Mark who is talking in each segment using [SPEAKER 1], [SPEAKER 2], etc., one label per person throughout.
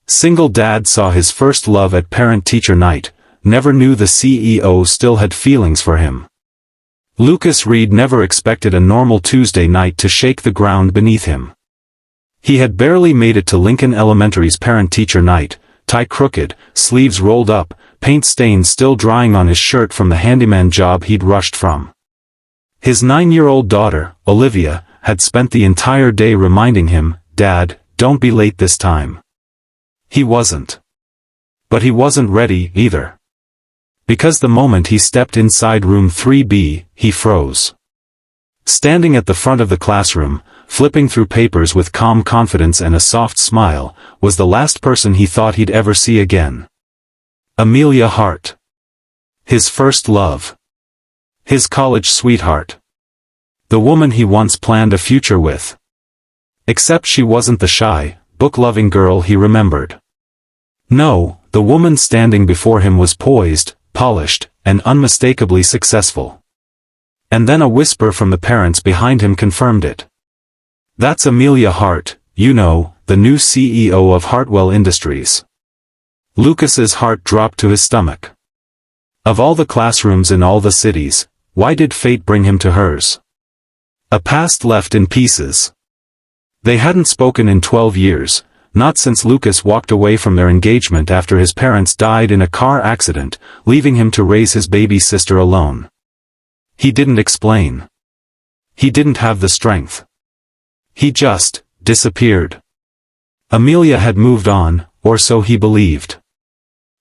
[SPEAKER 1] Single dad saw his first love at parent-teacher night, never knew the CEO still had feelings for him. Lucas Reed never expected a normal Tuesday night to shake the ground beneath him. He had barely made it to Lincoln Elementary's parent-teacher night, tie crooked, sleeves rolled up, paint stains still drying on his shirt from the handyman job he'd rushed from. His 9-year-old daughter, Olivia, had spent the entire day reminding him, "Dad, don't be late this time." He wasn't. But he wasn't ready, either. Because the moment he stepped inside room 3B, he froze. Standing at the front of the classroom, flipping through papers with calm confidence and a soft smile, was the last person he thought he'd ever see again. Amelia Hart. His first love. His college sweetheart. The woman he once planned a future with. Except she wasn't the shy, book-loving girl he remembered. No, the woman standing before him was poised, polished, and unmistakably successful. And then a whisper from the parents behind him confirmed it. "That's Amelia Hart, you know, the new CEO of Hartwell Industries." Lucas's heart dropped to his stomach. Of all the classrooms in all the cities, why did fate bring him to hers? A past left in pieces. They hadn't spoken in 12 years, not since Lucas walked away from their engagement after his parents died in a car accident, leaving him to raise his baby sister alone. He didn't explain. He didn't have the strength. He just disappeared. Amelia had moved on, or so he believed.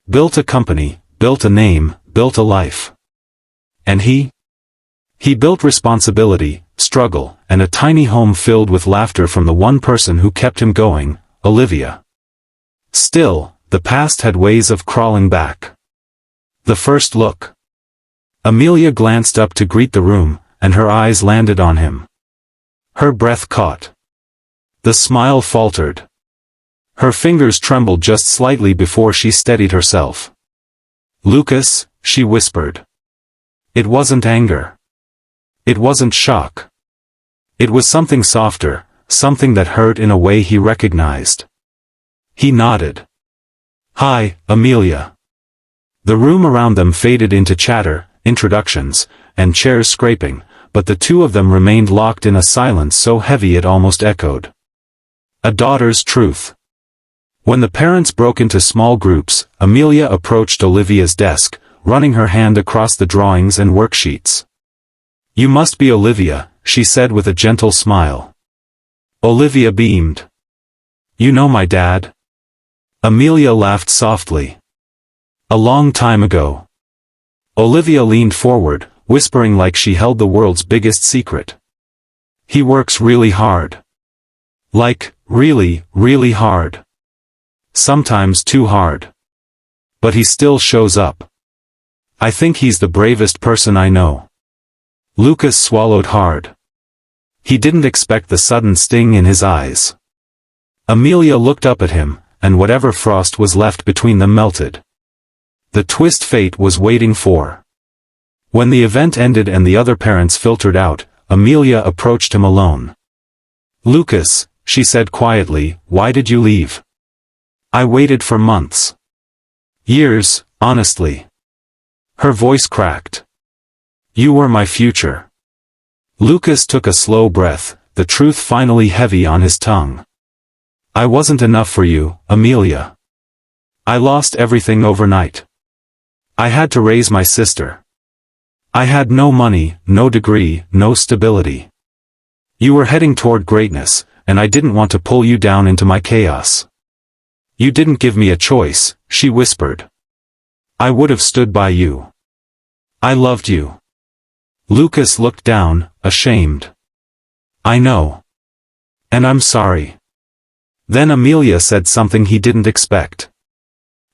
[SPEAKER 1] Built a company, built a name, built a life. And he? He built responsibility, struggle, and a tiny home filled with laughter from the one person who kept him going, Olivia. Still, the past had ways of crawling back. The first look. Amelia glanced up to greet the room, and her eyes landed on him. Her breath caught. The smile faltered. Her fingers trembled just slightly before she steadied herself. "Lucas," she whispered. It wasn't anger. It wasn't shock. It was something softer, something that hurt in a way he recognized. He nodded. "Hi, Amelia." The room around them faded into chatter, introductions, and chairs scraping, but the two of them remained locked in a silence so heavy it almost echoed. A daughter's truth. When the parents broke into small groups, Amelia approached Olivia's desk, running her hand across the drawings and worksheets. "You must be Olivia," she said with a gentle smile. Olivia beamed. "You know my dad?" Amelia laughed softly. "A long time ago." Olivia leaned forward, whispering like she held the world's biggest secret. "He works really hard. Like, really, really hard. Sometimes too hard. But he still shows up. I think he's the bravest person I know." Lucas swallowed hard. He didn't expect the sudden sting in his eyes. Amelia looked up at him, and whatever frost was left between them melted. The twist fate was waiting for. When the event ended and the other parents filtered out, Amelia approached him alone. "Lucas," she said quietly, "why did you leave?" "I waited for months. Years, honestly." Her voice cracked. "You were my future." Lucas took a slow breath, the truth finally heavy on his tongue. "I wasn't enough for you, Amelia. I lost everything overnight. I had to raise my sister. I had no money, no degree, no stability. You were heading toward greatness, and I didn't want to pull you down into my chaos. You didn't give me a choice," she whispered. "I would have stood by you. I loved you." Lucas looked down, ashamed. "I know. And I'm sorry." Then Amelia said something he didn't expect.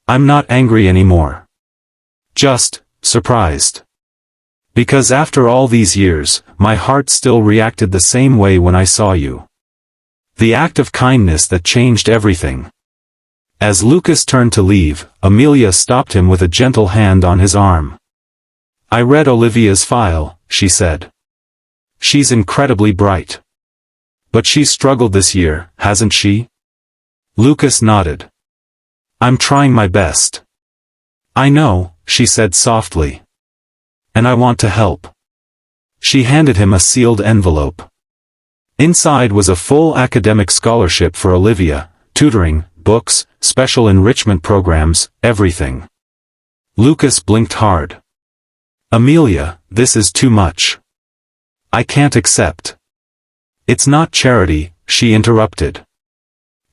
[SPEAKER 1] "I'm not angry anymore. Just surprised. Because after all these years, my heart still reacted the same way when I saw you. The act of kindness that changed everything." As Lucas turned to leave, Amelia stopped him with a gentle hand on his arm. "I read Olivia's file," she said. "She's incredibly bright. But she's struggled this year, hasn't she?" Lucas nodded. I'm trying my best. I know, she said softly. And I want to help. She handed him a sealed envelope. Inside was a full academic scholarship for Olivia, tutoring, books, special enrichment programs, everything. Lucas blinked hard. Amelia, this is too much. I can't accept. It's not charity, she interrupted.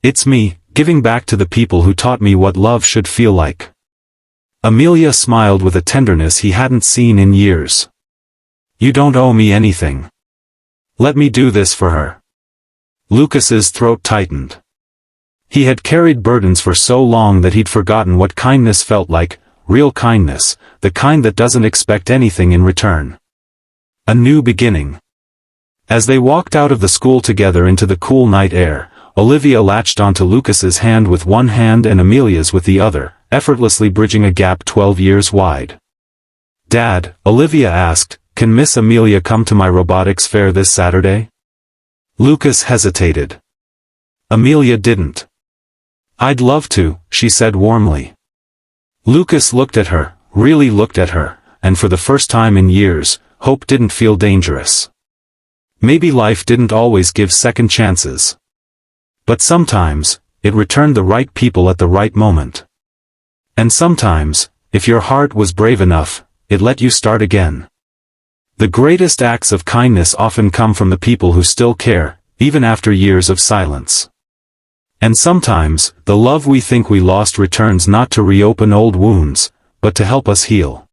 [SPEAKER 1] It's me, giving back to the people who taught me what love should feel like. Amelia smiled with a tenderness he hadn't seen in years. You don't owe me anything. Let me do this for her. Lucas's throat tightened. He had carried burdens for so long that he'd forgotten what kindness felt like, real kindness, the kind that doesn't expect anything in return. A new beginning. As they walked out of the school together into the cool night air, Olivia latched onto Lucas's hand with one hand and Amelia's with the other, effortlessly bridging a gap 12 years wide. Dad, Olivia asked, can Miss Amelia come to my robotics fair this Saturday? Lucas hesitated. Amelia didn't. I'd love to, she said warmly. Lucas looked at her, really looked at her, and for the first time in years, hope didn't feel dangerous. Maybe life didn't always give second chances. But sometimes, it returned the right people at the right moment. And sometimes, if your heart was brave enough, it let you start again. The greatest acts of kindness often come from the people who still care, even after years of silence. And sometimes, the love we think we lost returns not to reopen old wounds, but to help us heal.